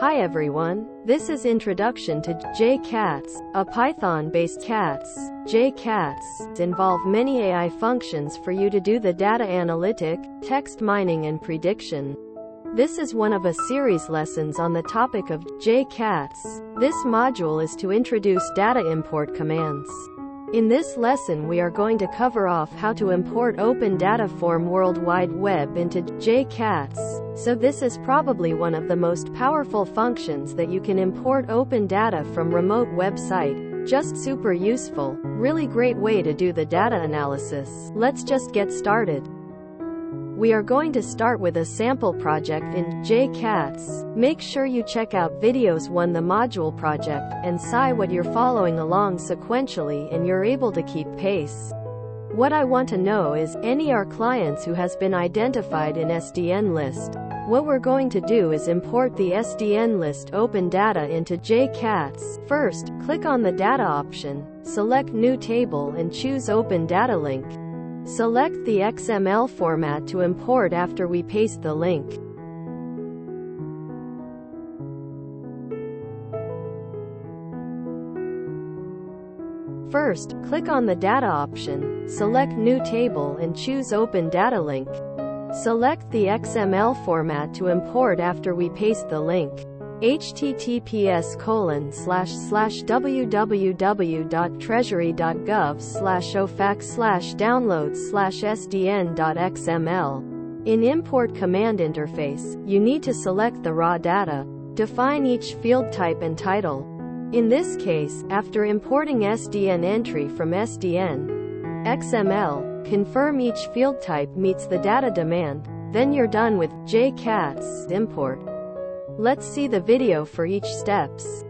Hi everyone, this is Introduction to JCAATs, a Python-based CAATs. JCAATs involve many AI functions for you to do the data analytic, text mining and prediction. This is one of a series lessons on the topic of JCAATs. This module is to introduce data import commands. In this lesson we are going to cover off how to import open data from World Wide Web into JCAATs. So this is probably one of the most powerful functions that you can import open data from remote website. Just super useful, really great way to do the data analysis. Let's just get started. We are going to start with a sample project in JCAATs. Make sure you check out videos 1 the module project, and see what you're following along sequentially and you're able to keep pace. What I want to know is, any our clients who has been identified in SDN list. What we're going to do is import the SDN list open data into JCAATs. First, click on the data option, select new table and choose open data link. Select the XML format to import after we paste the link. First, click on the data option, select new table and choose open data link. Select the XML format to import after we paste the link. https://www.treasury.gov/ofac/downloads/sdn.xml. In import command interface, you need to select the raw data. Define each field type and title. In this case, after importing SDN entry from SDN XML, confirm each field type meets the data demand. Then you're done with JCAATs import. Let's see the video for each steps.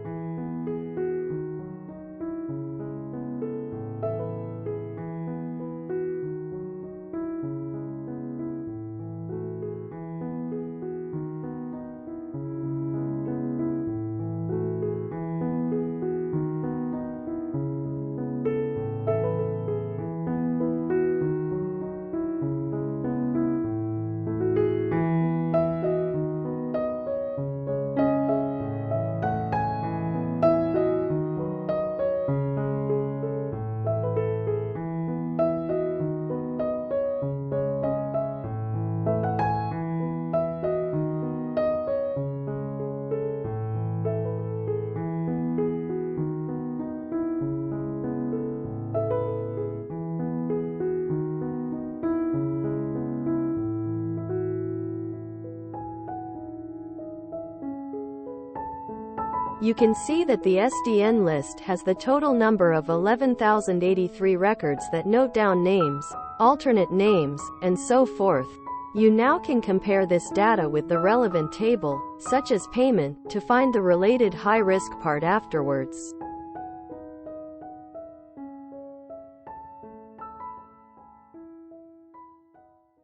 You can see that the SDN list has the total number of 11,083 records that note down names, alternate names, and so forth. You now can compare this data with the relevant table, such as payment, to find the related high-risk part afterwards.